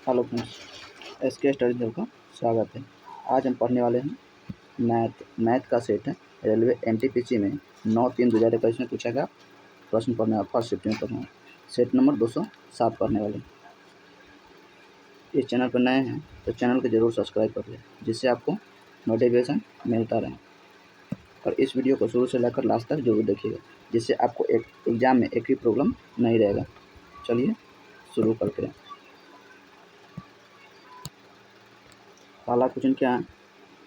Hello friends, SK study hub का स्वागत है। आज हम पढ़ने वाले हैं मैथ का सेट है। रेलवे एनटीपीसी में 9/3/2021 में पूछा गया प्रश्न पढ़ने वाला फर्स्ट शिफ्ट में पढ़ना है। सेट नंबर 207 पढ़ने वाले। इस चैनल पर नए हैं तो चैनल को जरूर सब्सक्राइब कर लें, जिससे आपको नोटिफिकेशन मिलता रहे। और इस वीडियो को शुरू से लेकर लास्ट तक जरूर देखिएगा, जिससे आपको एक एग्जाम में एक भी प्रॉब्लम नहीं रहेगा। चलिए शुरू करते हैं। पहला क्वेश्चन क्या है?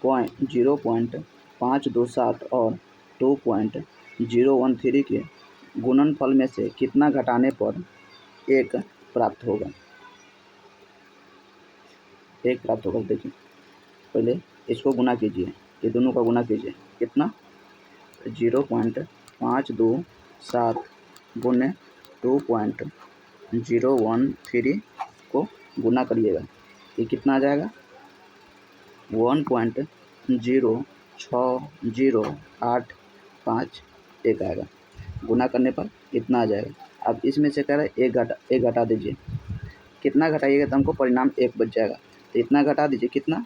0.527 और 2.013 के गुणनफल में से कितना घटाने पर एक प्राप्त होगा? देखिए, पहले इसको गुना कीजिए, ये दोनों का गुना कीजिए। कितना? 0.527 गुने 2.013 को गुना करिएगा, ये कितना आ जाएगा? 1.60851 आएगा। गुना करने पर इतना आ जाएगा। अब इसमें से कह रहे हैं एक घटा दीजिए। कितना घटाइएगा तो हमको परिणाम 1 बच जाएगा, तो इतना घटा दीजिए। कितना?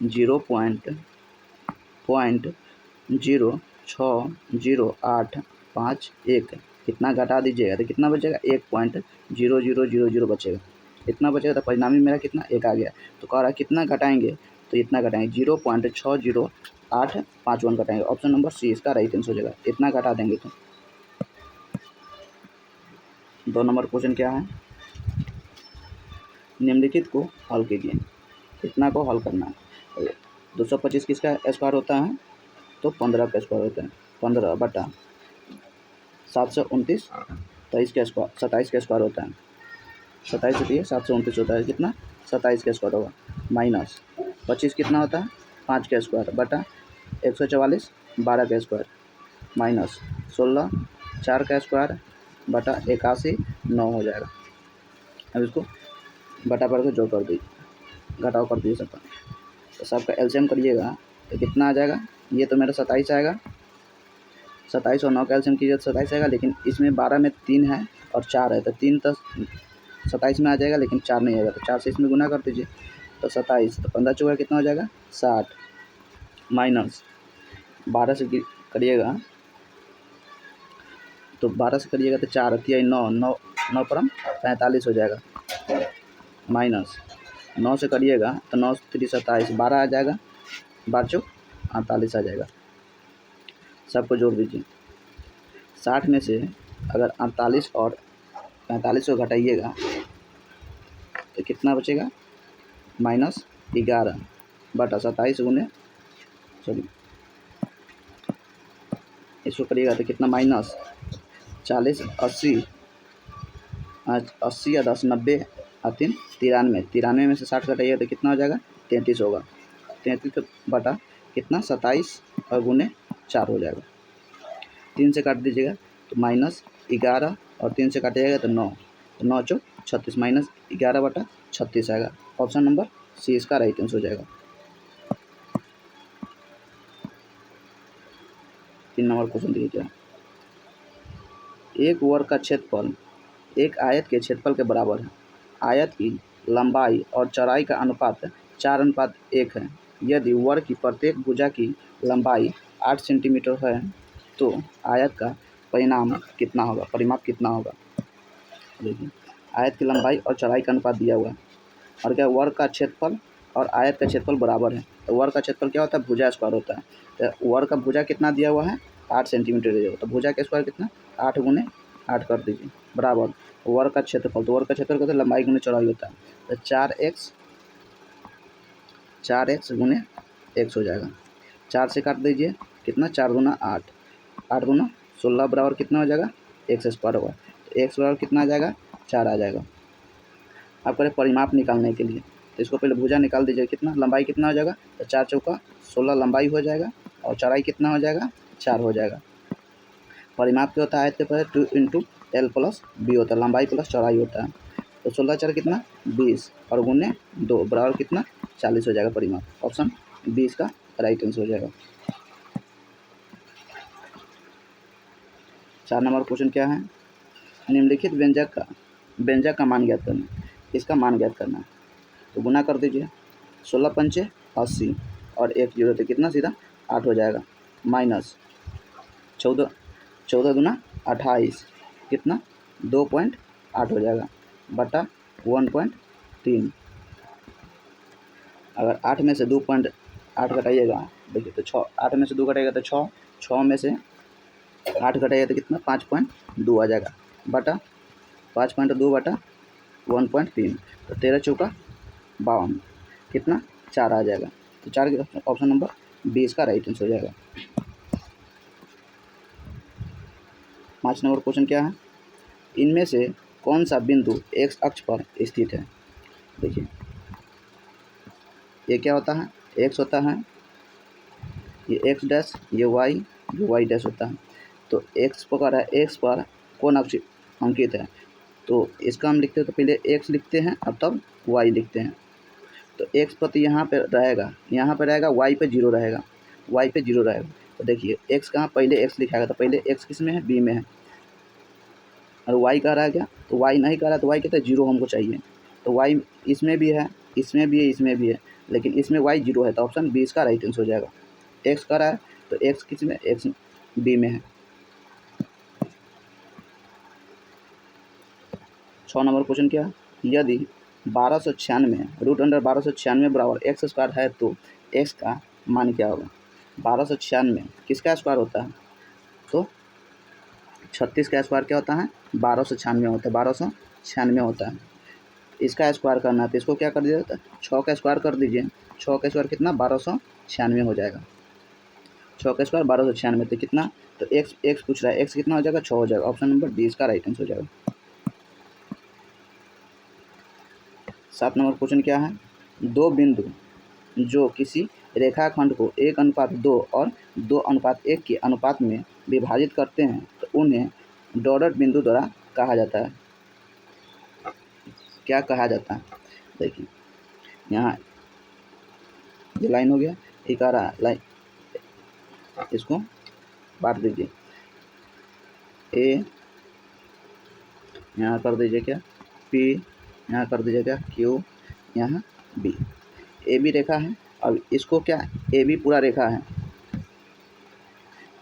0.60851 कितना घटा दीजिएगा तो कितना बचेगा? 1.0000 बचेगा। इतना बचेगा तो परिणामी मेरा कितना? 1 आ गया। तो कह रहा है कितना घटाएंगे, तो इतना घटाएंगे। 0.60851 घटाएंगे। ऑप्शन नंबर सी इसका राइट आंसर हो जाएगा। इतना घटा देंगे तो 2 नंबर क्वेश्चन क्या है? निम्नलिखित को हल कीजिए। कितना को हल करना है? 225 किसका स्क्वायर होता है? तो 15 का स्क्वायर होता है। 15 बटा 729 27 का स्क्वायर होता है। 27 होती है, 729 होता है। कितना? 27 का स्क्वायर होगा। माइनस 25 कितना होता है? 5 का स्क्वायर बटा 144 12 का स्क्वायर। माइनस 16 4 का स्क्वायर बटा 81 9 हो जाएगा। अब इसको बटा पर के जोड़ कर दीजिए, घटाव कर दीजिए सबका। तो सबका एलसीएम करिएगा तो कितना आ जाएगा? ये तो मेरा 27 आएगा। 27 और 9 का एलसीएम कीजिए तो 27 आएगा, लेकिन इसमें 12 में 3 है और 4 है, तो 3 तो 27 में आ जाएगा, लेकिन 4 नहीं आएगा। तो 4 से इसमें गुना कर दीजिए तो 27, तो 15 चौका कितना हो जाएगा? 60। माइनस 12 से करिएगा तो 12 से करिएगा तो 4 अतिया 9 9 9 परम 45 हो जाएगा। माइनस 9 से करिएगा तो 9 3 27 12 आ जाएगा। 12 चौक 48 आ जाएगा। सबको जोड़ दीजिए। 60 में से अगर 48 और 45 को घटाइएगा तो कितना बचेगा? माइनस 11 बटा 27 गुने इसको करिएगा तो कितना? माइनस 40 80 80 या 10 90 और 3 93। 93 में से 60 घटाइएगा तो कितना हो जाएगा? 33 होगा। 33 बटा कितना? 27 और गुने 4 हो जाएगा। 3 से काट दीजिएगा तो माइनस 11 और 3 से काटिएगा तो 9, तो 9 चौक 36 माइनस 11 बटा 36 आएगा। ऑप्शन नंबर सी इसका राइट आंसर हो जाएगा। 3 नंबर क्वेश्चन देखिए। एक वर्ग का क्षेत्रफल एक आयत के क्षेत्रफल के बराबर है। आयत की लंबाई और चौड़ाई का अनुपात 4:1 है। यदि वर्ग की प्रत्येक भुजा की लंबाई 8 सेंटीमीटर है तो आयत का परिमाप कितना होगा? देखिए, आयत की लंबाई और चौड़ाई का अनुपात दिया हुआ है, और क्या वर्ग का क्षेत्रफल और आयत का क्षेत्रफल बराबर है। तो वर्ग का क्षेत्रफल क्या होता है? भुजा स्क्वायर होता है। तो वर्ग का भुजा कितना दिया हुआ है? 8 सेंटीमीटर दिया हुआ। तो भुजा का स्क्वायर कितना? 8 गुने 8 कर दीजिए बराबर वर्ग का क्षेत्रफल। तो वर्ग का क्षेत्रफल कहते हैं लंबाई गुने चौड़ाई होता है। तो 4x गुने x हो जाएगा। 4 से काट दीजिए कितना? 4 गुना 8 8 गुना 16 बराबर कितना हो जाएगा? x स्क्वायर होगा। तो x बराबर कितना आ जाएगा? 4 आ जाएगा। आप करें परिमाप निकालने के लिए, तो इसको पहले भुजा निकाल दीजिए। कितना लंबाई कितना हो जाएगा? तो 4 चौका 16 लंबाई हो जाएगा, और चौड़ाई कितना हो जाएगा? 4 हो जाएगा। परिमाप क्या होता है? आयत के पर 2 × L + B होता है, लंबाई प्लस चौड़ाई होता है। तो 16 4 कितना? 20 और गुने 2 बराबर कितना? 40 हो जाएगा परिमाप। ऑप्शन बी इसका राइट आंसर हो जाएगा। 4 नंबर क्वेश्चन क्या है? निम्नलिखित व्यंजक का मान ज्ञात करें। इसका मान ज्ञात करना है। तो गुना कर दीजिए, 16 पंचे 80 और 1 जीरो तो कितना सीधा 8 हो जाएगा, माइनस 14 दूना 28 कितना 2.8 हो जाएगा, बटा 1.3। अगर 8 में से 2.8 घटाइएगा, देखिए तो 6, 8 में से 2 घटाइएगा तो 6, 6 में से 8 घटाइएगा तो कितना 5.2 आ जाएगा, बटा 5.2 बटा 1.3, तो 13 चौका 52 कितना 4 आ जाएगा। तो 4 के ऑप्शन नंबर 20 का राइट आंसर हो जाएगा। 5 नंबर क्वेश्चन क्या है, इनमें से कौन सा बिंदु एक्स अक्ष पर स्थित है। देखिए ये क्या होता है, एक्स होता है, ये एक्स डैश, ये वाई डैश होता है। तो एक्स पकड़ है, एक्स पर कौन अक्ष अंकित है, तो इसका हम लिखते हैं तो पहले एक्स लिखते हैं और तब वाई लिखते हैं। तो एक्स पर तो यहाँ पे रहेगा, वाई पे जीरो रहेगा, तो देखिए एक्स कहाँ, पहले एक्स लिखाएगा तो पहले एक्स किस में है, बी में है, और वाई कह रहा है क्या, तो वाई नहीं कह रहा, तो वाई कहते हैं जीरो हमको चाहिए। तो वाई इसमें भी है, इसमें भी है, लेकिन इसमें वाई जीरो है, तो ऑप्शन 20 का राइट आंसर हो जाएगा। एक्स कह रहा है तो एक्स किस में, एक्स बी में है। 6 नंबर क्वेश्चन क्या है, यदि 1296 रूट अंडर 1296 बराबर एक्स स्क्वायर है तो एक्स का मान क्या होगा। 1296 किसका स्क्वायर होता है, तो 36 का स्क्वायर क्या होता है, 1296 होता है, 1296 होता है। इसका स्क्वायर करना है तो इसको क्या कर दीजिए, 6 का स्क्वायर कर दीजिए, 6 का स्क्वायर कितना 1296 हो जाएगा, 6 का स्क्वायर 1296 तो कितना, तो एक्स पूछ रहा है, एक्स कितना हो जाएगा 6 हो जाएगा, ऑप्शन नंबर 20 का राइट आंसर हो जाएगा। 7 नंबर क्वेश्चन क्या है, दो बिंदु जो किसी रेखाखंड को 1:2 और 2:1 के अनुपात में विभाजित करते हैं तो उन्हें डॉटेड बिंदु द्वारा कहा जाता है। क्या कहा जाता है, देखिए यहाँ ये लाइन हो गया, एक आ रहा लाइन, इसको बांट दीजिए, ए यहाँ कर दीजिए क्या, पी यहाँ कर दीजिए क्या, क्यू यहाँ बी, ए बी रेखा है। अब इसको क्या, ए बी पूरा रेखा है,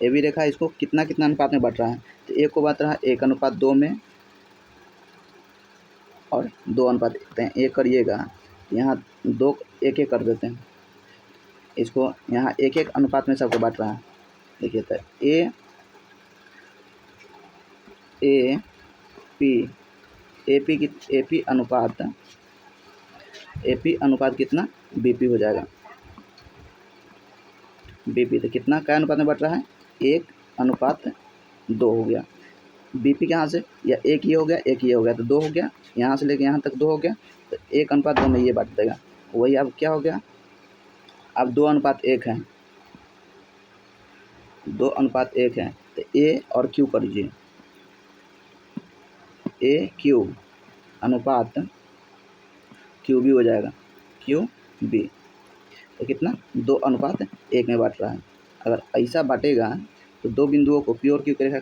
ए बी रेखा इसको कितना कितना अनुपात में बांट रहा है, तो एक को बांट रहा है 1:2 में और 2:1, एक करिएगा यहाँ 2 एक एक कर देते हैं, इसको यहाँ एक एक अनुपात में सबको बांट रहा है। देखिए तो ए पी अनुपात कितना बीपी हो जाएगा, बीपी तो कितना क्या अनुपात में बढ़ रहा है, 1:2 हो गया। बीपी कहाँ से, या एक ये हो गया तो 2 हो गया, यहाँ से लेके यहाँ तक 2 हो गया, तो 1:2 में ये बांट देगा, वही अब क्या हो गया, अब 2:1 है, 2:1 है, तो ए और क्यू कर लीजिए, ए क्यू अनुपात क्यू बी हो जाएगा, क्यू बी तो कितना 2:1 में बांट रहा है। अगर ऐसा बांटेगा तो दो बिंदुओं को पी और क्यू के रेखा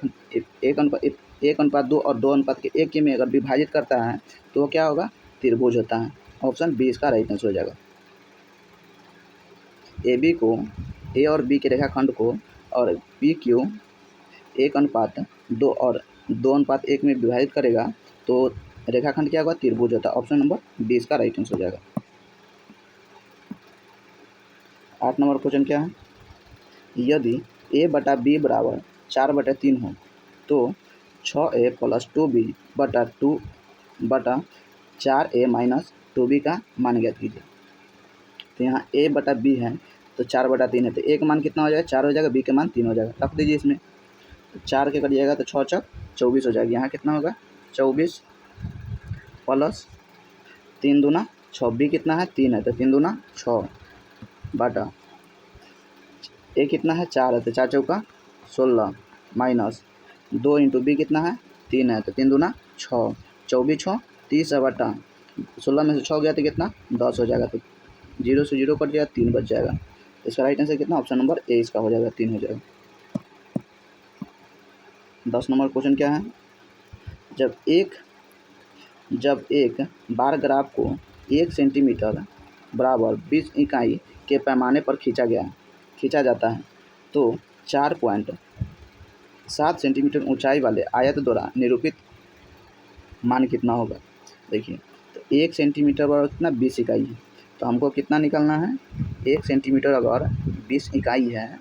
1:2 और 2:1 के में अगर विभाजित करता है तो क्या होगा, त्रिभुज होता है, ऑप्शन 20 का राइट आंसर हो जाएगा। ए बी को, ए और बी के रेखाखंड को और पी क्यू 1:2 और 2:1 में विभाजित करेगा तो रेखाखंड क्या होगा, त्रिभुज होता है, ऑप्शन नंबर 20 का राइट आंसर हो जाएगा। 8 नंबर क्वेश्चन क्या है, यदि a बटा b बराबर 4/3 हो तो 6a + 2b बटा 2 बटा 4a माइनस 2b का मान ज्ञात कीजिए। तो यहाँ a बटा b है तो 4/3 है, तो a का मान कितना हो जाएगा, 4 हो जाएगा, b का मान 3 हो जाएगा, रख दीजिए इसमें, तो 4 के कटिएगा तो 6 चक 24 हो जाएगा, यहाँ कितना होगा 24 प्लस 3 दूना 6, b कितना है 3 है तो 3 दूना 6 बटा ए कितना है 4 है तो 4 चौका 16 माइनस 2 इंटू बी कितना है 3 है तो 3 दूना 6, 24 6 30 है बटा 16 में से 6 गया तो कितना 10 हो जाएगा, तो 0 से 0 कट जाएगा, 3 बच जाएगा, तो इसका राइट आंसर कितना, ऑप्शन नंबर ए इसका हो जाएगा, 3 हो जाएगा। 10 नंबर क्वेश्चन क्या है, जब एक जब एक बार ग्राफ को 1 सेंटीमीटर बराबर 20 इकाई के पैमाने पर खींचा जाता है तो 4.7 सेंटीमीटर ऊंचाई वाले आयत द्वारा निरूपित मान कितना होगा। देखिए, तो 1 सेंटीमीटर बराबर कितना 20 इकाई है, तो हमको कितना निकालना है। 1 सेंटीमीटर अगर 20 इकाई है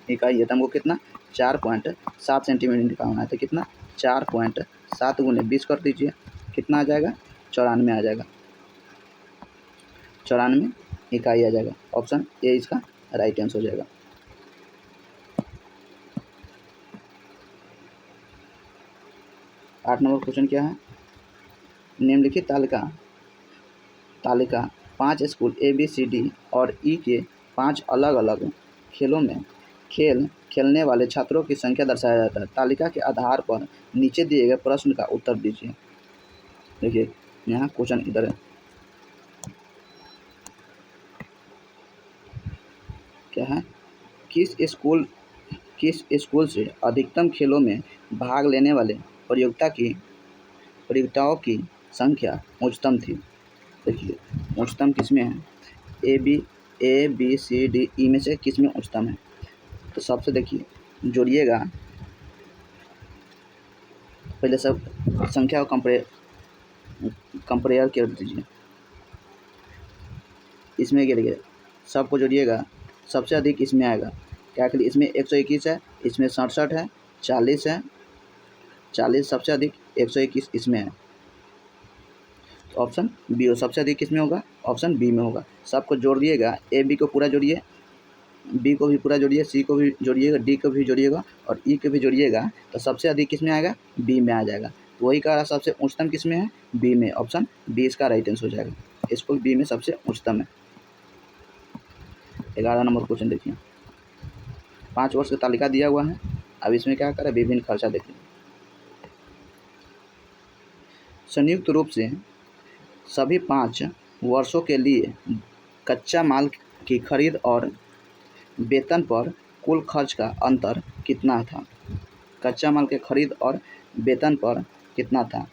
तो हमको कितना 4.7 सेंटीमीटर निकालना है। तो कितना 4.7 गुने 20 कर दीजिए, कितना आ जाएगा 94 आ जाएगा, 94 इकाई आ जाएगा। ऑप्शन ए इसका राइट आंसर हो जाएगा। 8 नंबर क्वेश्चन क्या है। निम्नलिखित तालिका 5 स्कूल ABCD और E के 5 अलग अलग खेलों में खेलने वाले छात्रों की संख्या दर्शाया जाता है। तालिका के आधार पर नीचे दिए गए प्रश्न का उत्तर दीजिए। देखिए, यहाँ क्वेश्चन इधर है, क्या है, किस स्कूल से अधिकतम खेलों में भाग लेने वाले प्रतियोगिताओं की संख्या उच्चतम थी। देखिए, उच्चतम किसमें है, A B C D E में से किसमें उच्चतम है। तो सबसे देखिए जोड़िएगा, पहले सब संख्या को कंपेयर कर दीजिए। इसमें गिर सबको जोड़िएगा, सबसे अधिक इसमें आएगा। क्या कि इसमें 121 है, इसमें 67 है, 40 है, 40 सबसे अधिक, 121 इसमें है। तो ऑप्शन बी हो, सबसे अधिक किसमें होगा, ऑप्शन बी में होगा। सबको जोड़ दिएगा, ए बी को पूरा जोड़िए, बी को भी पूरा जोड़िए, सी को भी जोड़िएगा, डी को भी जोड़िएगा और ई को भी जोड़िएगा, तो सबसे अधिक किसमें आएगा, बी में आ जाएगा। तो वही कह रहा सबसे उच्चतम किसमें है, बी में। ऑप्शन बी इसका राइट आंसर हो जाएगा। स्कूल बी में सबसे उच्चतम है। 11 नंबर क्वेश्चन देखिए, 5 वर्ष की तालिका दिया हुआ है। अब इसमें क्या करें, विभिन्न खर्चा देखिए। संयुक्त रूप से सभी 5 वर्षों के लिए कच्चा माल की खरीद और वेतन पर कुल खर्च का अंतर कितना था। कच्चा माल के खरीद और वेतन पर कितना था।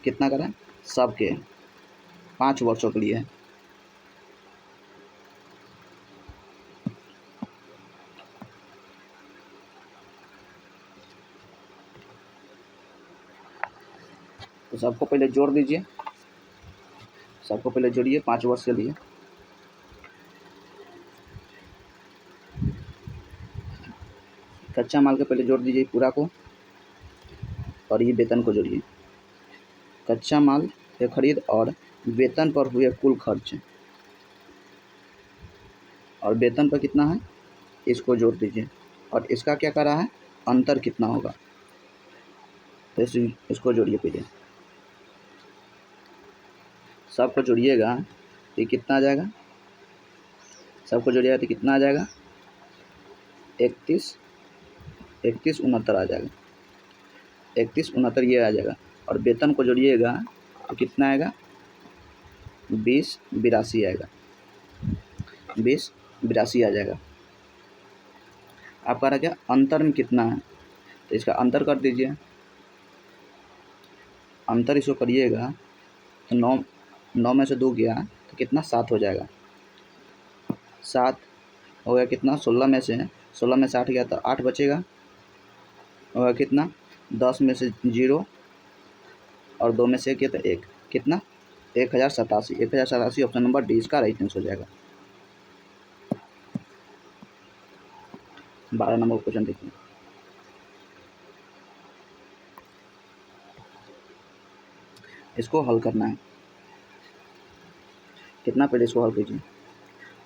कितना करें, सबके 5 वर्षों के लिए। तो सबको पहले जोड़ दीजिए, सबको पहले जोड़िए 5 वर्ष के लिए। कच्चा माल के पहले जोड़ दीजिए पूरा को, और ये वेतन को जोड़िए। कच्चा माल के खरीद और वेतन पर हुए कुल खर्च, और वेतन पर कितना है इसको जोड़ दीजिए, और इसका क्या कर रहा है, अंतर कितना होगा। तो इसको जोड़िए पहले, सबको जोड़िएगा तो कितना आ जाएगा, सबको जोड़िएगा तो कितना आ जाएगा 31 69 आ जाएगा, 31 69 ये आ जाएगा। और वेतन को जोड़िएगा तो कितना आएगा 20 82 आएगा, 20 82 आ जाएगा। आपका रहा क्या, अंतर में कितना है, तो इसका अंतर कर दीजिए। अंतर इसको करिएगा तो 9 में से 2 गया तो कितना 7 हो जाएगा, 7 हो गया। कितना 16 में से 8 गया तो 8 बचेगा, होगा कितना 10 में से 0 और 2 में से किया तो 1, कितना 1087 ऑप्शन नंबर डी इसका राइट आंसर हो जाएगा। 12 नंबर क्वेश्चन देखिए, इसको हल करना है। कितना पहले इसको हल कीजिए,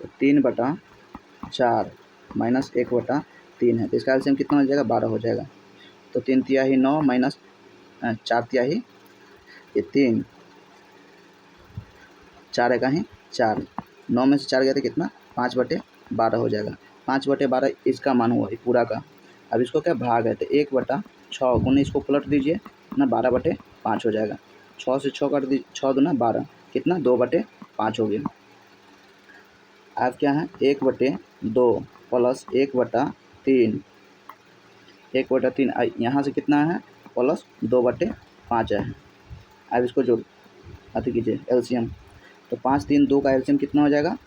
तो 3/4 माइनस 1/3 है, तो इसका एलसीएम कितना हो जाएगा 12 हो जाएगा। तो 3 तिहाई 9 माइनस 4 तिहाई ये 3, 4 है कहीं 4, 9 में से 4 गया तो कितना 5/12 हो जाएगा। 5/12 इसका मान हुआ पूरा का। अब इसको क्या भाग है, तो 1/6 गुने इसको पलट दीजिए ना 12/5 हो जाएगा। 6 से 6 काट दीजिए, 6 दूना 12, कितना 2/5 हो गया। अब क्या है 1/2 प्लस 1/6 3, 1/3 यहाँ से कितना है प्लस 2/5 है। अब इसको जोड़ अति कीजिए एलसीएम, तो 5 3 2 का एलसीएम कितना हो जाएगा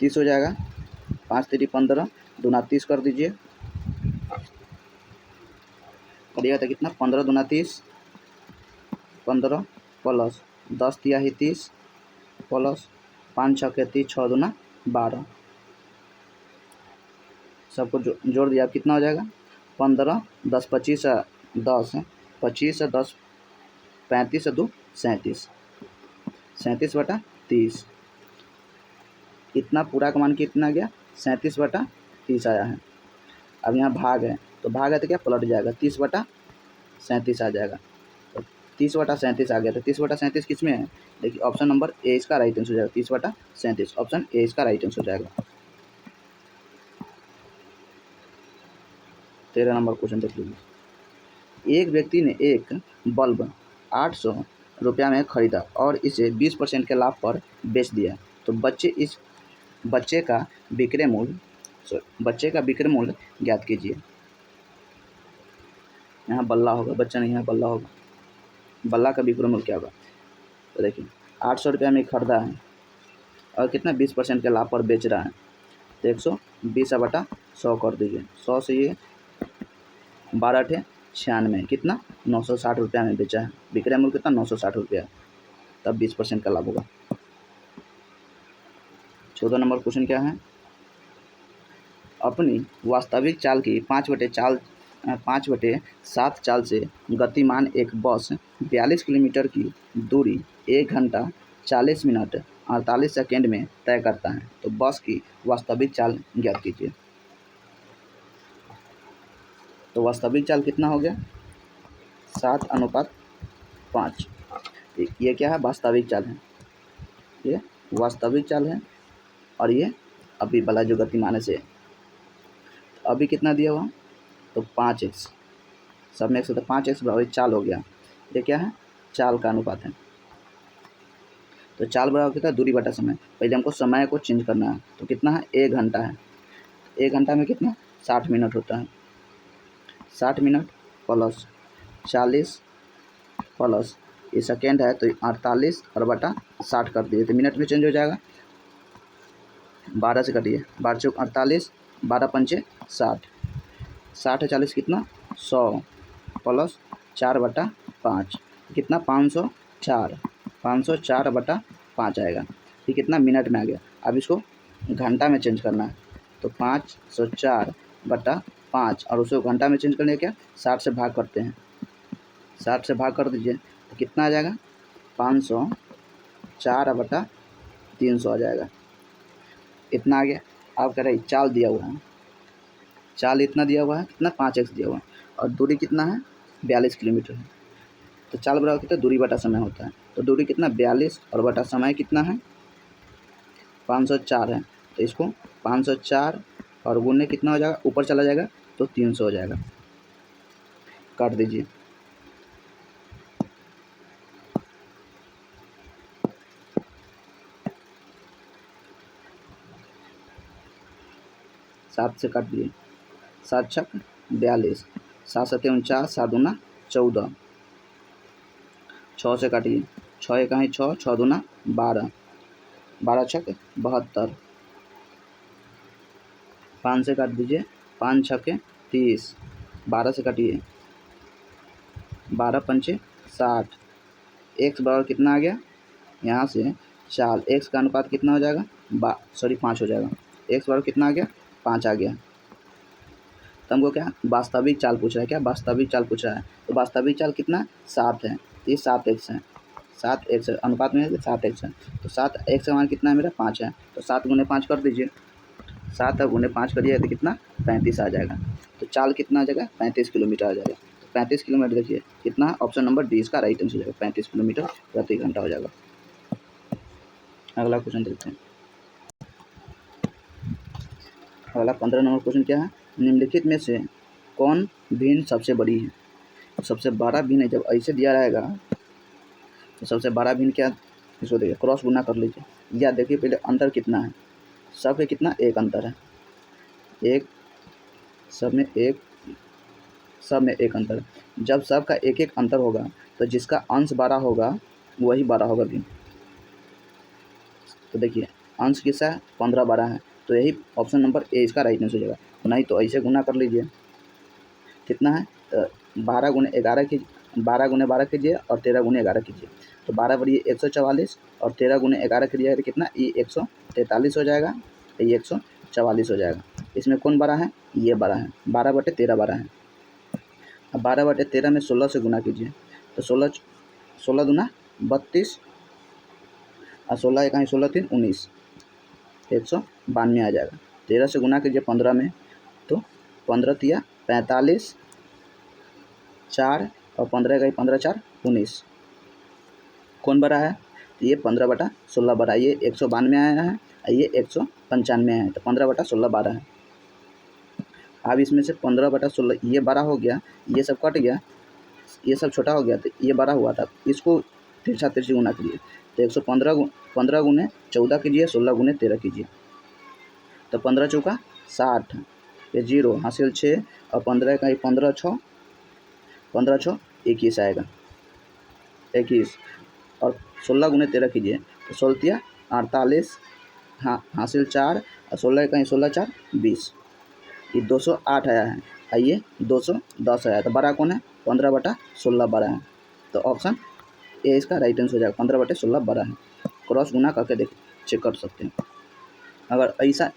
30 हो जाएगा। 5 3 15 दूना 30 कर दीजिए, करिएगा तो कितना 15 दूना 30, 15 प्लस 10 दिया ही 30 प्लस 5 6 के 30, 6 दूना 12, सबको जोड़ दिया कितना हो जाएगा 15 10 25 10 25 10 35 2 37, 37/30, इतना पूरा का मान कितना गया 37/30 आया है। अब यहाँ भाग है तो भाग है तो क्या पलट जाएगा 30/37 आ जाएगा, तो 30/37 आ गया। तो 30/37 किस में है देखिए ऑप्शन नंबर ए इसका राइट आंसर हो जाएगा। 30/37 ऑप्शन ए इसका राइट आंसर हो जाएगा। 13 नंबर क्वेश्चन देख लीजिए। एक व्यक्ति ने एक बल्ब 800 रुपया में खरीदा और इसे 20% के लाभ पर बेच दिया, तो बच्चे का विक्रय मूल्य ज्ञात कीजिए। यहाँ बल्ला होगा, बच्चा नहीं है बल्ला होगा, बल्ला का विक्रय मूल्य क्या होगा। तो देखिए 800 रुपया में खरीदा है और कितना 20% के लाभ पर बेच रहा है, तो 120/100 कर दीजिए। 100 से ये 12 × 96 कितना 960 रुपया में बेचा है, विक्रय मूल्य कितना 960 रुपया, तब 20% का लाभ होगा। 14 नंबर क्वेश्चन क्या है, अपनी वास्तविक चाल की 5/7 चाल से गतिमान एक बस 42 किलोमीटर की दूरी 1 घंटा 40 मिनट 48 सेकेंड में तय करता है, तो बस की वास्तविक चाल ज्ञात कीजिए। तो वास्तविक चाल कितना हो गया 7:5। ये क्या है वास्तविक चाल है, ये वास्तविक चाल है और ये अभी वाला जो गतिमान है से अभी कितना दिया हुआ तो 5x, सब में 1 तो 5x बराबर चाल हो गया। ये क्या है चाल का अनुपात है, तो चाल बराबर कितना दूरी बटा समय। पहले हमको समय को चेंज करना है, तो कितना है 1 घंटा है, 1 घंटा में कितना 60 मिनट होता है, 60 मिनट प्लस 40 प्लस ये सेकेंड है तो 48 और बटा 60 कर दिए, तो मिनट में चेंज हो जाएगा। 12 से कटिए, 12 चौक 48, 12 पंचे 60, 60 40 कितना 100 प्लस 4/5 कितना 504, 504/5 आएगा। ये कितना मिनट में आ गया। अब इसको घंटा में चेंज करना है, तो 504/5 और उसको घंटा में चेंज करने क्या 60 से भाग करते हैं, 60 से भाग कर दीजिए तो कितना आ जाएगा 504/300 आ जाएगा। इतना आ गया। अब कह रहे चाल दिया हुआ है, चाल इतना दिया हुआ है कितना 5x दिया हुआ है और दूरी कितना है 42 किलोमीटर है, तो चाल बराबर कितना दूरी बटा समय होता है, तो दूरी कितना 42 और बटा समय कितना है 504 है, तो इसको 504 और गुने कितना हो जाएगा ऊपर चला जाएगा तो 300 हो जाएगा, काट दीजिए। सात से काट दिए, 7 छक 42, 7 7 49, 7 दूना 14, 6 से काटिए, 6 1 6, 6 दूना 12, 12 छक 72, 5 से काट दीजिए, 5 छके 30, 12 से काटिए, 12 पंचे 60, x बराबर कितना आ गया यहाँ से चाल, x का अनुपात कितना हो जाएगा 5 हो जाएगा, x बराबर कितना आ गया 5 आ गया। तो हमको क्या वास्तविक चाल पूछ रहा है, क्या वास्तविक चाल पूछ रहा है, तो वास्तविक चाल कितना 7 है, ये 7x है, 7x अनुपात में 7x है, तो 7x का मान कितना है मेरा 5 है, तो 7 गुने 5 कर दीजिए, 7 गुने 5 करिए तो कितना 35 आ जाएगा। तो चाल कितना आ जाएगा 35 किलोमीटर आ जाएगा। तो 35 किलोमीटर देखिए कितना ऑप्शन नंबर डी इसका राइट आंसर हो जाएगा, 35 किलोमीटर प्रति घंटा हो जाएगा। अगला क्वेश्चन देखते हैं। अगला 15 नंबर क्वेश्चन क्या है, निम्नलिखित में से कौन भिन्न सबसे बड़ी है। तो सबसे बड़ा भिन्न जब ऐसे दिया रहेगा तो सबसे बड़ा भिन्न क्या, इसको देखिए क्रॉस गुना कर लीजिए, या देखिए पहले अंतर कितना है, सबके कितना एक अंतर है, एक सब में एक, सब में एक अंतर। जब सब का एक एक अंतर होगा तो जिसका अंश 12 होगा वही 12 होगा भी। तो देखिए अंश किसका है, 15 12 है, तो यही ऑप्शन नंबर ए इसका राइट आंसर हो जाएगा। नहीं तो ऐसे गुना कर लीजिए, कितना है 12 गुने 11 की, 12 गुने 12 कीजिए और 13 गुने 11 कीजिए, तो 12 बड़ी 144 और 13 गुने 11 कीजिएगा तो कितना, ये 143 हो जाएगा, ये 144 हो जाएगा। इसमें कौन बड़ा है, ये बड़ा है, 12/13 बड़ा है। अब 12/13 में 16 से गुना कीजिए, तो 16 दूना 32 और 16 1 16 3 19, 192 आ जाएगा। 13 से गुना कीजिए 15 में, तो 15 तिया 45, 4 और 15 1 15 4 19, कौन बड़ा है, तो ये 15/16 बड़ा है, ये 192 आया है और ये 195 आया है, तो 15/16 12 है। अब इसमें से 15/16 ये बड़ा हो गया, ये सब कट गया, ये सब छोटा हो गया, तो ये बड़ा हुआ था, इसको तिरछा तिरछी गुना कीजिए, तो 115 गुने 14 कीजिए, 16 गुने 13 कीजिए, तो 15 चौका 60, ये 0 हासिल 6 और 15 का 15 6 15 6 21 आएगा, 21 और 16 गुने 13 कीजिए, तो 16 48, हाँ हासिल 4 और 16 का 16 4 20, ये 208 आया है और ये 210 आया, तो बड़ा कौन है, 15/16 बड़ा है, तो ऑप्शन ए इसका राइट आंसर हो जाएगा, 15/16 बड़ा है। क्रॉस गुना करके देख चेक कर सकते हैं। अगर ऐसा,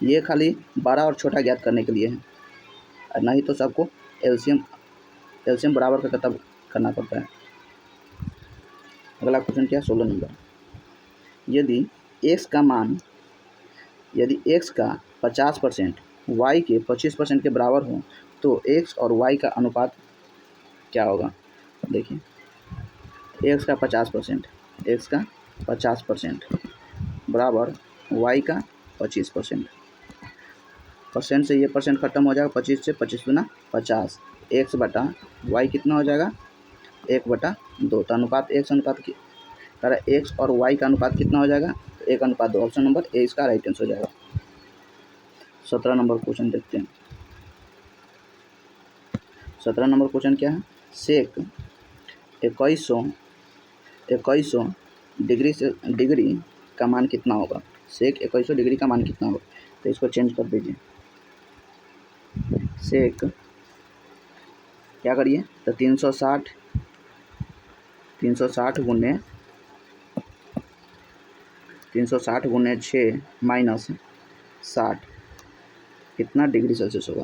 ये खाली बड़ा और छोटा ज्ञात करने के लिए है, और नहीं तो सबको एलसीएम बराबर का तब करना पड़ता है। अगला क्वेश्चन क्या है, 16 नंबर, यदि x का मान, यदि x का 50% y के 25% के बराबर हो तो x और y का अनुपात क्या होगा। देखिए x का 50%, x का 50% बराबर y का 25%, परसेंट से ये परसेंट खत्म हो जाएगा, 25 से 25 गुना 50, x बटा y कितना हो जाएगा, 1/2, तो अनुपात x अनुपात की तरह x और y का अनुपात कितना हो जाएगा, 1/2, ऑप्शन नंबर ए इसका राइट आंसर हो जाएगा। 17 नंबर क्वेश्चन देखते हैं। 17 नंबर क्वेश्चन क्या है, सेक 2100 डिग्री का मान कितना होगा। सेक 2100 डिग्री का मान कितना होगा, तो इसको चेंज कर दीजिए, सेक क्या करिए, तो 360 गुने 6 माइनस 60 कितना डिग्री सेल्सियस होगा,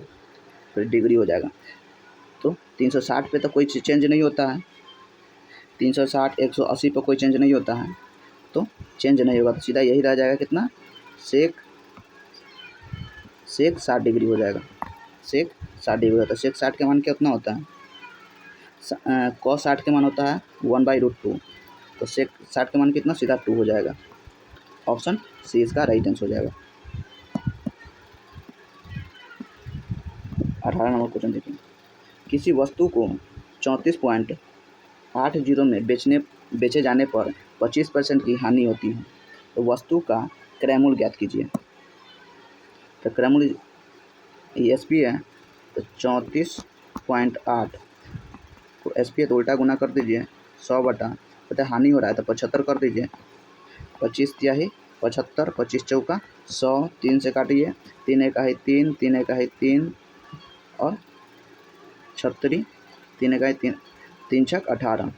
तो डिग्री हो जाएगा, तो 360 पे तो कोई चेंज नहीं होता है, 360 180 पे कोई चेंज नहीं होता है, तो चेंज नहीं होगा, तो सीधा यही रह जाएगा, कितना, सेक 60 डिग्री हो जाएगा, सेक 60 डिग्री होता है। सेक 60 के मान कितना होता है, कॉस 60 के मान होता है 1/√2, तो सेक 60 के मान कितना, सीधा 2 हो जाएगा, ऑप्शन सी इसका राइट आंसर हो जाएगा। 18 नंबर क्वेश्चन देखिए, किसी वस्तु को 34.80 में बेचे जाने पर 25% की हानि होती है, तो वस्तु का क्रय मूल्य ज्ञात कीजिए। तो क्रय मूल्य एस पी है, तो 34.8 को एस पी है तो उल्टा गुना कर दीजिए, 100 बटा, पता हानि हो रहा है तो 75 कर दीजिए, 25 तिहाई 75, 25 चौका 100, 3 से काटिए, 3 1 है 3, 3 1 है 3 और 36, 3 1 3, 3 6 18,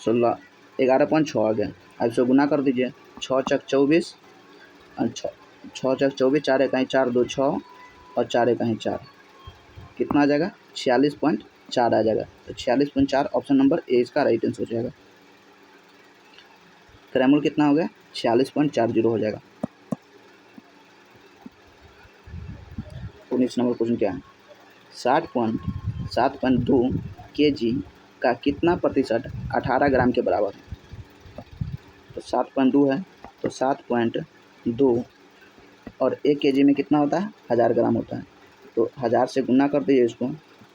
16 11.6 आ गया। अब इसको गुना कर दीजिए, 6 चक 24 और 6 चक 24, 4 1 4 2 6 और 4 1 4, कितना आ जाएगा, 46.4 आ जाएगा, तो 46.4 ऑप्शन नंबर ए इसका राइट आंसर हो जाएगा। क्रय मूल्य कितना हो गया, 46.40 हो जाएगा। 19 नंबर क्वेश्चन क्या है, 7.2 kg का कितना प्रतिशत 18 ग्राम के बराबर है। तो 7.2 है, तो 7.2 और 1 kg में कितना होता है, 1000 ग्राम होता है, तो 1000 से गुना कर दीजिए इसको,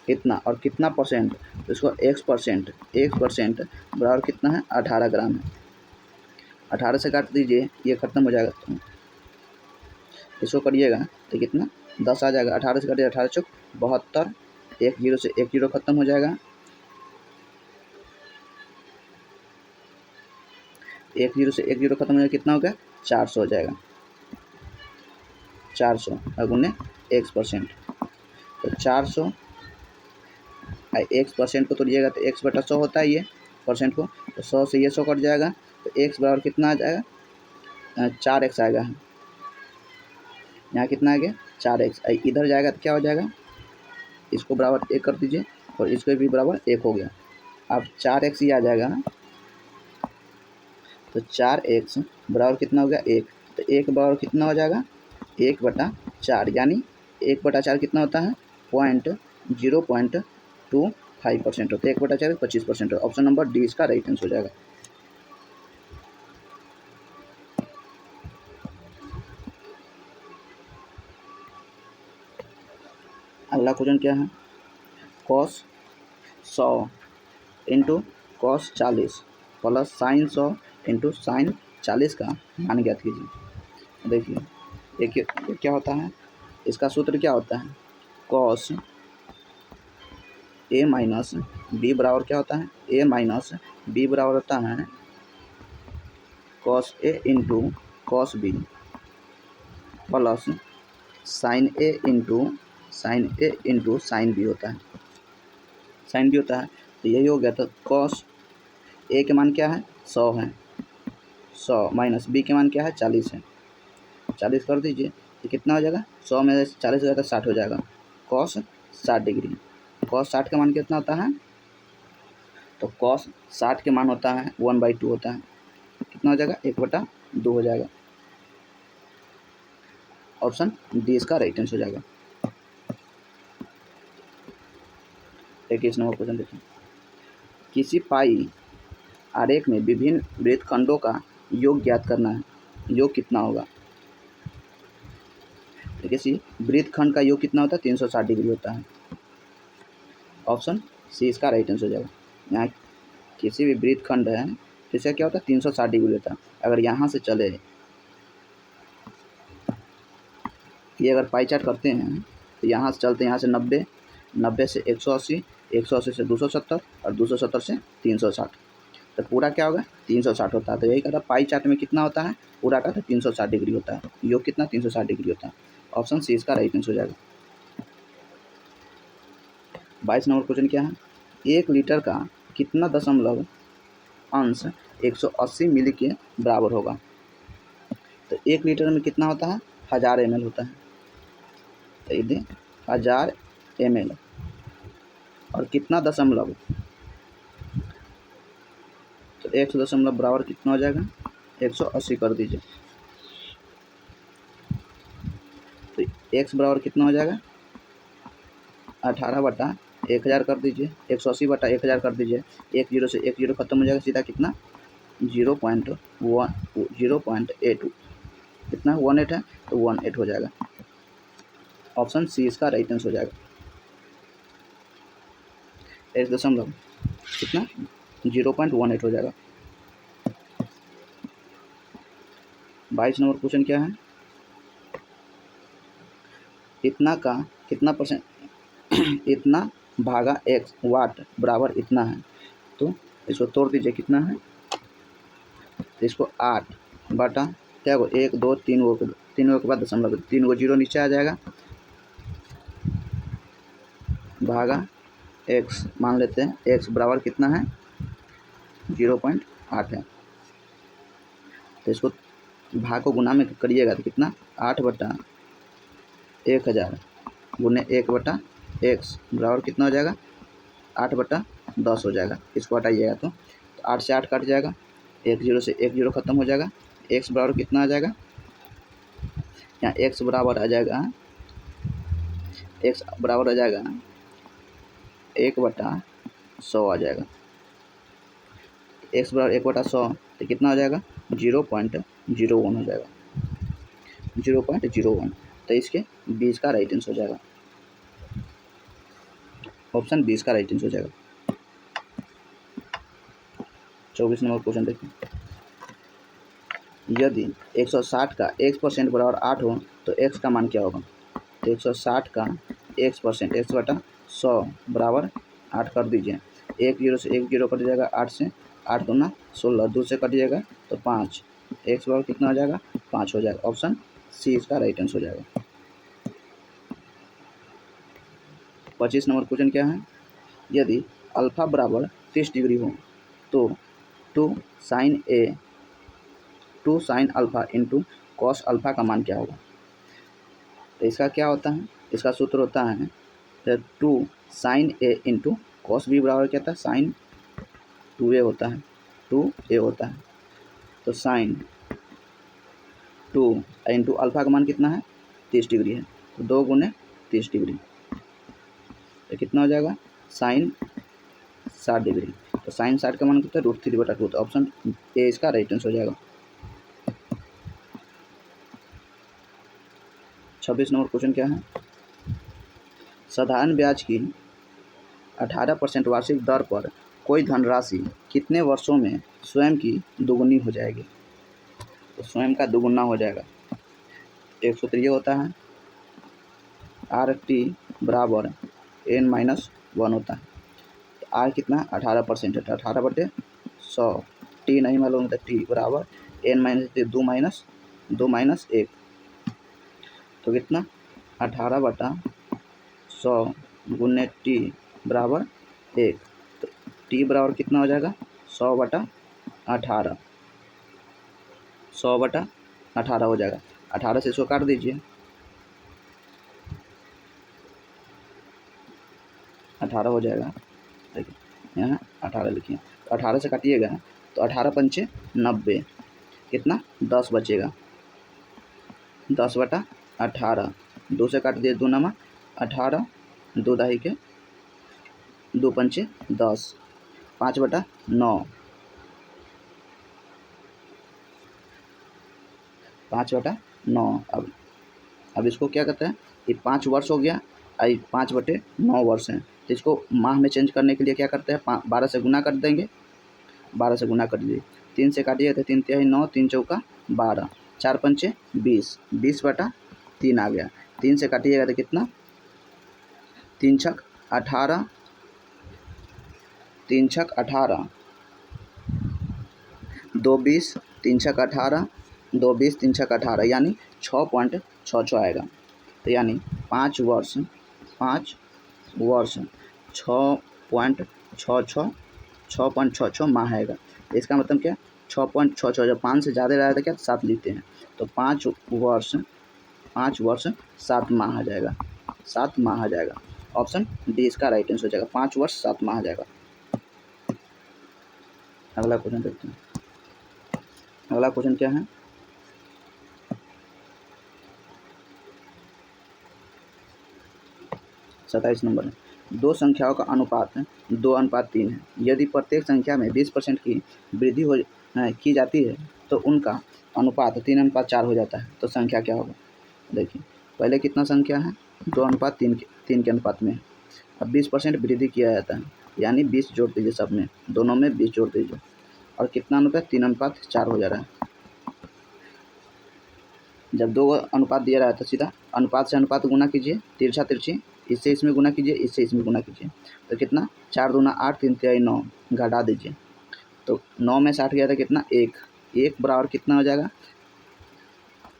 कितना और कितना परसेंट, तो इसको 1% बराबर कितना है, 18 ग्राम है, 18 से काट दीजिए, ये खत्म हो जाएगा, तो इसको करिएगा तो कितना 10 आ जाएगा, 18 से कटे 18 चौक 72, एक जीरो से एक जीरो खत्म हो जाएगा, एक जीरो से एक जीरो खत्म हो जाएगा, कितना हो गया 400 हो जाएगा, 400 और गुने x%, तो 400 x% को तोड़िएगा तो x बटा 100 होता है ये परसेंट को, तो 100 से ये 100 कट जाएगा, तो x बराबर कितना आ जाएगा 4x आएगा, यहाँ कितना आ गया 4x, इधर जाएगा तो क्या हो जाएगा, इसको बराबर 1 कर दीजिए और इसको भी बराबर 1 हो गया, अब 4x ही आ जाएगा, तो 4x बराबर कितना हो गया 1, तो 1 बराबर कितना हो जाएगा 1/4, यानी 1/4 कितना होता है 0.25% होता है, 1/4 25% है। ऑप्शन नंबर डी इसका राइट आंसर हो जाएगा। अगला क्वेश्चन क्या है, cos 100 into cos 40 plus sin 100 into sin 40 का मान ज्ञात कीजिए। देखिए ये क्या होता है, इसका सूत्र क्या होता है, cos a माइनस बी बराबर क्या होता है, a माइनस बी बराबर होता है cos a into cos b plus sin a into sin b होता है, sin b होता है, तो यही हो गया। तो cos a के मान क्या है 100 है, 100 माइनस b के मान क्या है 40 है, 40 कर दीजिए तो कितना हो जाएगा, 100 में 40 हो जाएगा 60 हो जाएगा, cos 60 डिग्री, cos 60 का मान कितना होता है, तो cos 60 के मान होता है 1/2 होता है, कितना हो जाएगा 1/2 हो जाएगा। ऑप्शन डी इसका राइट आंसर हो जाएगा। 21 नंबर क्वेश्चन देखिए, किसी पाई आरेख में विभिन्न वृत्तखंडों का योग ज्ञात करना है, योग कितना होगा, तो किसी वृत्तखंड का योग कितना होता है 360 डिग्री होता है। ऑप्शन सी इसका राइट आंसर हो जाएगा। यहाँ किसी भी वृत्तखंड है तो इसका क्या होता है 360 डिग्री होता है। अगर यहाँ से चले, ये अगर पाई चार्ट करते हैं तो यहाँ से चलते हैं, यहाँ से 90, 90 से 180, 180 से 270 और 270 से 360, तो पूरा क्या होगा 360 होता है। तो यही कहता है पाई चार्ट में कितना होता है, पूरा का 360 डिग्री होता है, योग कितना 360 डिग्री होता है। ऑप्शन सी इसका राइट आंसर हो जाएगा। 22 नंबर क्वेश्चन क्या है, 1 लीटर का कितना दशमलव अंश 180 मिली के बराबर होगा, तो 1 लीटर में कितना होता है 1000 ml होता है, तो ये 1000 ml और कितना दशमलव, तो 100 दशमलव बराबर कितना हो जाएगा 180 कर दीजिए, तो x बराबर कितना हो जाएगा 18/1000 कर दीजिए, 180/1000 कर दीजिए, 1 जीरो से 1 जीरो खत्म हो जाएगा, सीधा कितना 0.82 कितना 18 है, तो 18 हो जाएगा। ऑप्शन सी इसका राइट आंसर हो जाएगा। 1 दशमलव कितना 0.18 हो जाएगा। 22 नंबर क्वेश्चन क्या है, इतना का कितना परसेंट इतना भागा x वाट बराबर इतना है, तो इसको तोड़ दीजिए कितना है, तो इसको 8 बटा क्या हो 1 2 3 गो के बाद दशमलव 3 गो जीरो नीचे आ जाएगा, भागा x मान लेते हैं, x बराबर कितना है 0.8 है, तो इसको भाग को गुना में करिएगा तो कितना 8/1000 गुने 1/x बराबर कितना हो जाएगा 8/10 हो जाएगा। इसको हटाइएगा तो 8 से 8 कट जाएगा, 1 जीरो से 1 जीरो खत्म हो जाएगा, x बराबर कितना आ जाएगा, यहाँ x बराबर आ जाएगा 1/100 आ जाएगा, x बराबर 1/100 तो कितना हो जाएगा 0.01 हो जाएगा, 0.01, तो इसके 20 का राइट आंसर हो जाएगा। ऑप्शन 20 का राइट आंसर हो जाएगा। 24 नंबर क्वेश्चन देखिए, यदि 160 का x% बराबर 8 हो तो x का मान क्या होगा, 160 का x%, x बटा 100 बराबर 8 कर दीजिए। एक जीरो से एक जीरो कट जाएगा, 8 से 8 दूना 16, 2 से कट जाएगा तो 5, x बराबर कितना हो जाएगा 5 हो जाएगा। ऑप्शन सी इसका राइट आंसर हो जाएगा। 25 नंबर क्वेश्चन क्या है, यदि अल्फा बराबर 30 डिग्री हो तो 2 sine alpha into cos alpha का मान क्या होगा। तो इसका क्या होता है, इसका सूत्र होता है 2 साइन ए इंटू कॉस बी बराबर क्या होता है साइन 2a होता है, 2a होता है। तो साइन 2 इंटू अल्फा का मान कितना है 30 डिग्री है, तो 2 गुने 30 डिग्री तो कितना हो जाएगा साइन 60 डिग्री। तो साइन 60 का मान कितना है √3/2। तो ऑप्शन ए इसका राइट आंसर हो जाएगा। 26 नंबर क्वेश्चन क्या है, साधारण ब्याज की 18% वार्षिक दर पर कोई धनराशि कितने वर्षों में स्वयं की दोगुनी हो जाएगी। तो स्वयं का दोगुना हो जाएगा। एक सूत्र ये होता है RT बराबर n-1 होता है। तो R कितना 18% है, तो 18/100, T नहीं मालूम तो T बराबर n-2 माइनस 1, तो कितना 18/100 गुने T बराबर 1, तो T बराबर कितना हो जाएगा 100/18, 100/18 हो जाएगा। 18 से इसको काट दीजिए, 18 हो जाएगा। देखिए यहाँ 18 लिखिए, तो 18 से काटिएगा तो 18 पंचे 90, कितना 10 बचेगा, 10/18, 2 से काट दिए 2 नमा 18, 2 दही के 2 पंचे 10, 5/9, 5/9। अब इसको क्या कहते हैं, ये 5 वर्ष हो गया, 5/9 वर्ष हैं, तो इसको माह में चेंज करने के लिए क्या करते हैं 12 से गुना कर देंगे, 12 से गुना कर दीजिए, 3 से काटिए तो 3 तिहाई 9, 3 चौका 12, 4 पंचे 20, 20/3 आ गया। 3 से काटिएगा तो कितना 3 छक 18, 3 छक 18, 2 20, 3 छक 18, 2 20, 3 छक 18, यानी 6.66 आएगा। तो यानी 5 वर्ष 6.66 माह आएगा। इसका मतलब क्या 6.66, जब 5 से ज़्यादा रहेगा तो क्या 7 लिखते हैं, तो 5 वर्ष 7 माह आ जाएगा, 7 माह आ जाएगा। ऑप्शन डी इसका राइट आंसर हो जाएगा, 5 वर्ष 7 माह आ जाएगा। अगला क्वेश्चन देखते हैं। अगला क्वेश्चन क्या है, सत्ताईस नंबर है, दो संख्याओं का अनुपात 2:3 है। यदि प्रत्येक संख्या में 20% की वृद्धि की जाती है तो उनका अनुपात 3:4 हो जाता है, तो संख्या क्या होगा। देखिए पहले कितना संख्या है 2:3 के अनुपात में, अब 20% वृद्धि किया जाता है, यानी 20 जोड़ दीजिए, सब में दोनों में 20 जोड़ दीजिए, और कितना अनुपात 3:4 हो जा रहा है। जब 2 अनुपात दिया रहा है तो सीधा अनुपात से अनुपात गुना कीजिए, तिरछा तिरछी, इससे इसमें गुना कीजिए, इससे इसमें गुना कीजिए, तो कितना 4 दूना 8, 3 तिहाई 9, घटा दीजिए, तो 9 में 60 गया था कितना 1 बराबर कितना हो जाएगा।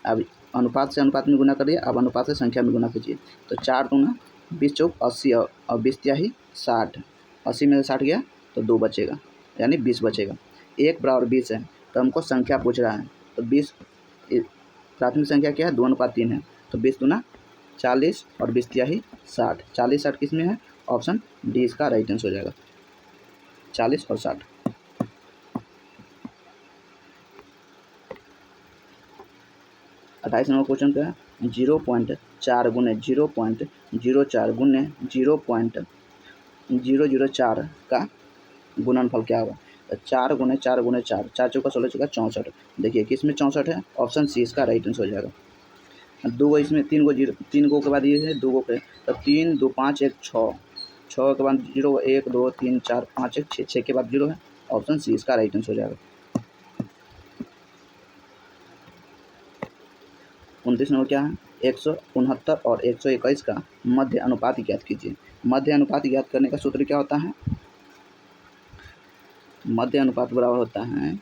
अब अनुपात से अनुपात में गुना करिए, अब अनुपात से संख्या में गुना कीजिए, तो 4 दूना 20 चौक 80, और 20 तिहाई 60, 80 में से 60 गया तो 2 बचेगा, यानी 20 बचेगा। 1 बराबर 20 है, तो हमको संख्या पूछ रहा है, तो 20 प्राथमिक संख्या क्या है 2:3 है, तो 20 दूना 40 और 20 तिहाई 60, 40 60 किस में है, ऑप्शन डी इसका राइट आंसर हो जाएगा, 40 और 60। 28 नंबर क्वेश्चन का 0.4 गुने 0.04 गुने 0.004 का गुणनफल क्या होगा। 4 गुने 4 गुने 4, 4 चौका 16 चौका 64, देखिए किस में 64 है, ऑप्शन सी इसका राइट आंसर हो जाएगा। 2 गो इसमें 3 गो 0, 3 गो के बाद ये है 2 गो पे, तो 3 2 5 1 6, 6 के बाद 0 1 2 3 4 5 1 6, 6 के बाद 0 है, ऑप्शन सी इसका राइट आंसर हो जाएगा। 29 नंबर क्या है, 169 और 121 का मध्य अनुपात ज्ञात कीजिए। मध्य अनुपात ज्ञात करने का सूत्र क्या होता है? मध्य अनुपात बराबर होता है,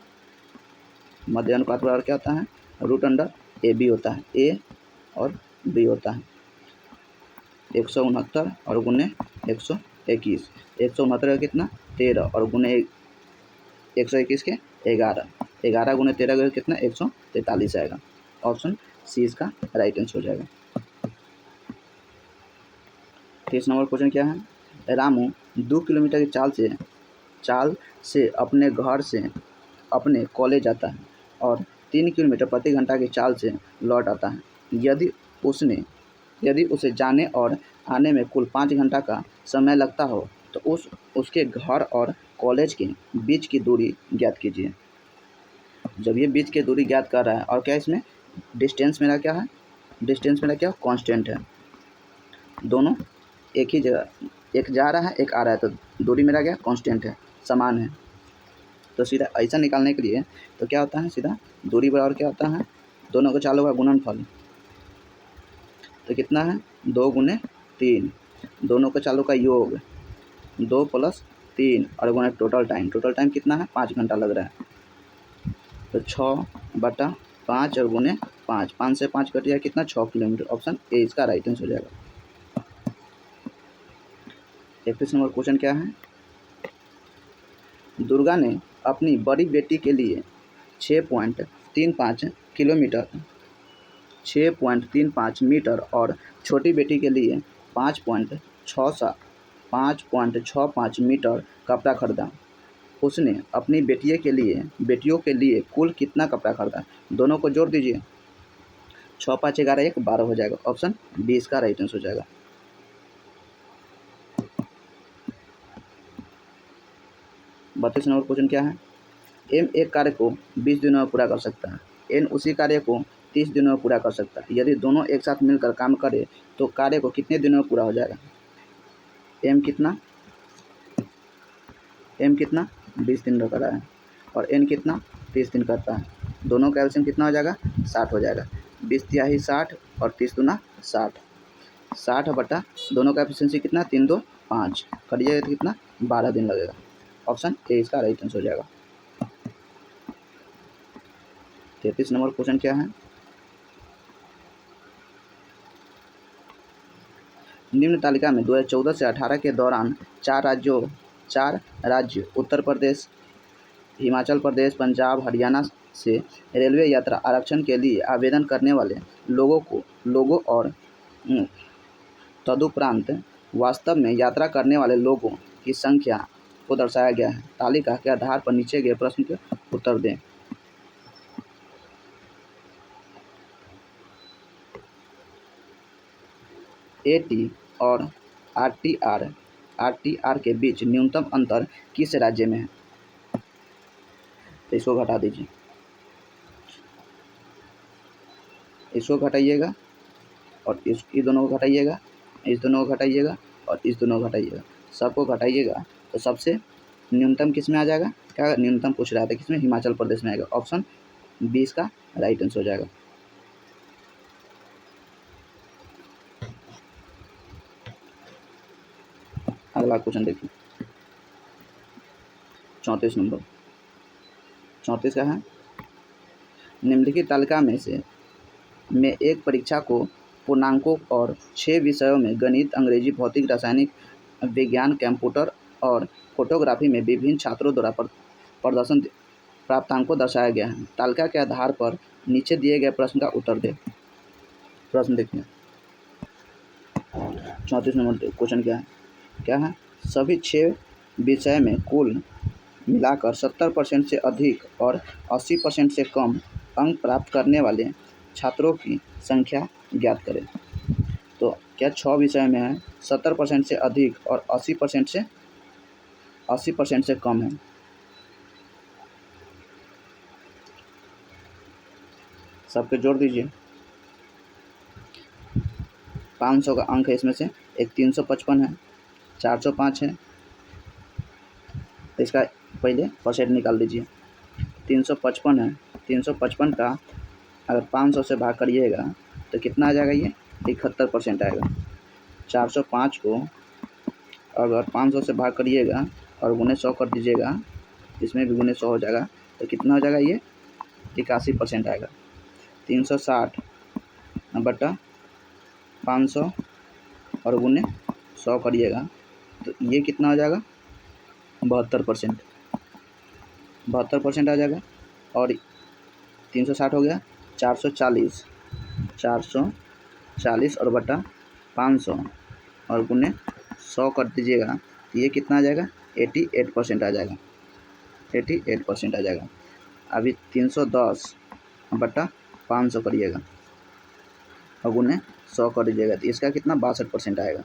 मध्य अनुपात बराबर क्या होता है? रूट अंडर ए बी होता है, ए और बी होता है। 169 और गुने 121, 169 का कितना 13 और गुने 121 के 11, 11 गुने 13 का कितना 143 आएगा। ऑप्शन सी इसका राइट आंसर हो जाएगा। 30 नंबर क्वेश्चन क्या है? रामू 2 किलोमीटर की चाल से अपने घर से अपने कॉलेज जाता है और 3 किलोमीटर प्रति घंटा की चाल से लौट आता है। यदि उसे जाने और आने में कुल 5 घंटा का समय लगता हो तो उसके घर और कॉलेज के बीच की दूरी ज्ञात कीजिए। जब ये बीच की दूरी ज्ञात कर रहा है और क्या इसमें डिस्टेंस मेरा क्या है? डिस्टेंस मेरा क्या कांस्टेंट है, दोनों एक ही जगह, एक जा रहा है एक आ रहा है, तो दूरी मेरा क्या कांस्टेंट है, समान है। तो सीधा ऐसा निकालने के लिए तो क्या होता है, सीधा दूरी बराबर क्या होता है, दोनों को चालों का गुणनफल। तो कितना है 2 गुने 3, दोनों को चालों का योग 2 + 3 और गुने टोटल टाइम कितना है 5 घंटा लग रहा है। तो 6/5 और गुने 5, 5 से 5 कट जाए कितना 6 किलोमीटर। ऑप्शन ए इसका राइट आंसर हो जाएगा। 31 नंबर क्वेश्चन क्या है? दुर्गा ने अपनी बड़ी बेटी के लिए 6.35 किलोमीटर 6.35 मीटर और छोटी बेटी के लिए 5.65 मीटर कपड़ा खरीदा। उसने अपनी बेटियों के लिए कुल कितना कपड़ा खरीदा? दोनों को जोड़ दीजिए, 6 5 11 1 12 हो जाएगा। ऑप्शन बी इसका राइट आंसर हो जाएगा। 32 नंबर क्वेश्चन क्या है? एम एक कार्य को 20 दिनों में पूरा कर सकता है, एन उसी कार्य को 30 दिनों में पूरा कर सकता है। यदि दोनों एक साथ मिलकर काम करें तो कार्य को कितने दिनों में पूरा हो जाएगा? एम कितना 20 दिन का रहा है और एन कितना 30 दिन करता है। दोनों का एलसीएम कितना हो जाएगा 60 हो जाएगा। 20 तिहाई 60 और 30 दूना 60, 60 बटा दोनों का एफिशिएंसी कितना 3 2 5 कट जाएगा तो कितना 12 दिन लगेगा। ऑप्शन ए इसका राइट आंसर हो जाएगा। 33 नंबर क्वेश्चन क्या है? निम्न तालिका में 2014 से 18 के दौरान 4 राज्य उत्तर प्रदेश, हिमाचल प्रदेश, पंजाब, हरियाणा से रेलवे यात्रा आरक्षण के लिए आवेदन करने वाले लोगों और तदुपरांत वास्तव में यात्रा करने वाले लोगों की संख्या को दर्शाया गया है। तालिका के आधार पर नीचे गए प्रश्न के उत्तर दें। एटी और आरटीआर के बीच न्यूनतम अंतर किस राज्य में है? तो इसको घटा दीजिए, इसको घटाइएगा और इस दोनों को घटाइएगा, इस दोनों को घटाइएगा और इस दोनों को घटाइएगा, सबको घटाइएगा तो सबसे न्यूनतम किस में आ जाएगा? क्या न्यूनतम पूछ रहा था किसमें? हिमाचल प्रदेश में आएगा। ऑप्शन बी इसका राइट आंसर हो जाएगा। अगला क्वेश्चन देखिए 34 नंबर। 34 का है निम्नलिखित तालिका में एक परीक्षा को पूर्णांकों और 6 विषयों में गणित, अंग्रेजी, भौतिक, रासायनिक विज्ञान, कंप्यूटर और फोटोग्राफी में विभिन्न छात्रों द्वारा प्रदर्शन प्राप्तांकों दर्शाया गया है। तालिका के आधार पर नीचे दिए गए प्रश्न का उत्तर दें। प्रश्न देखिए 34 नंबर क्वेश्चन क्या है? सभी 6 विषय में कुल मिलाकर 70% से अधिक और 80% से कम अंक प्राप्त करने वाले छात्रों की संख्या ज्ञात करें। तो क्या 6 विषय में है 70% से अधिक और 80% से कम है। सबके जोड़ दीजिए, 500 का अंक है इसमें से, एक 355 है, 405 है, तो इसका पहले परसेंट निकाल दीजिए। 355 है, 355 का अगर 500 से भाग करिएगा तो कितना आ जाएगा, ये 71% आएगा। 405 को अगर 500 से भाग करिएगा और गुने 100 कर दीजिएगा, इसमें भी गुने 100 हो जाएगा, तो कितना हो जाएगा, ये 81% आएगा। 360 बटा 500 और गुने 100 करिएगा तो ये कितना हो जाएगा, 72%। 72% आ जाएगा। और 360 हो गया, 440 और बटा 500 और गुने 100 कर दीजिएगा तो ये कितना आ जाएगा, 88% आ जाएगा। 88% आ जाएगा। अभी 310 बटा 500 करिएगा और गुने 100 कर दीजिएगा तो इसका कितना, 62% आएगा।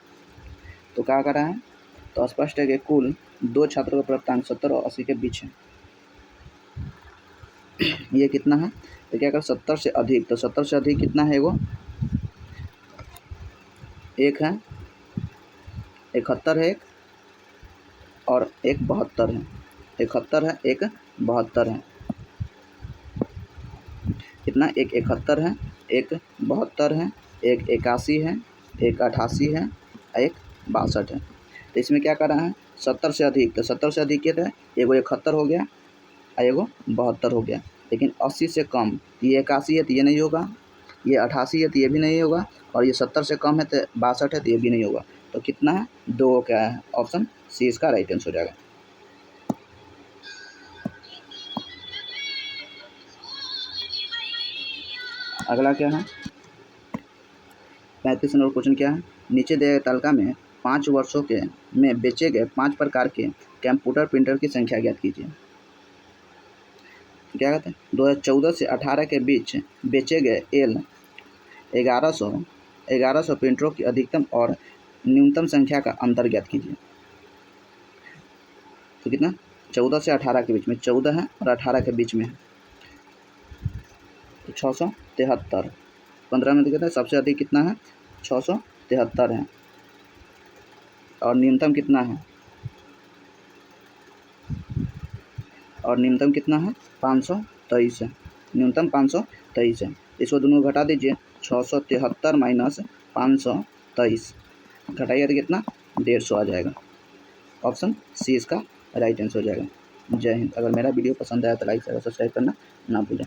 तो क्या कर रहा है, तो स्पष्ट है कि कुल 2 छात्रों का प्राप्तांक 70 और 80 के बीच है। ये कितना है, तो क्या कर 70 से अधिक, तो 70 से अधिक कितना है, वो एक है, 71 है एक, और एक 72 है। 71 है, एक 72 है। कितना, एक 71 है, एक 72 है, एक 81 है, एक 88 है, एक 62 है। तो इसमें क्या कर रहा है, 70 से अधिक, तो 70 से अधिक क्या है, एगो 71 हो गया और एगो 72 हो गया। लेकिन 80 से कम, ये 81 है तो ये नहीं होगा, ये 88 है तो ये भी नहीं होगा, और ये 70 से कम है तो 62 है तो ये भी नहीं होगा। तो कितना है, 2 क्या है, ऑप्शन सी इसका राइट आंसर हो जाएगा। अगला क्या है, 35 नंबर क्वेश्चन क्या है, नीचे दिए गए तालिका में 5 वर्षों के में बेचे गए 5 प्रकार के कंप्यूटर प्रिंटर की संख्या ज्ञात कीजिए। क्या कहते हैं, 2014 से 18 के बीच बेचे गए एल 1100 प्रिंटरों की अधिकतम और न्यूनतम संख्या का अंतर ज्ञात कीजिए। तो कितना, 14 से 18 के बीच में, 14 है और 18 के बीच में है, तो 673। 15 में कहते हैं सबसे अधिक कितना है, 673 है, और न्यूनतम कितना है, 523 है। न्यूनतम 523 है। इसको दोनों घटा दीजिए, 673 माइनस 523 घटाइए तो कितना, 150 आ जाएगा। ऑप्शन सी इसका राइट आंसर हो जाएगा। जय हिंद। अगर मेरा वीडियो पसंद आया तो लाइक शेयर सब्सक्राइब करना ना भूलें।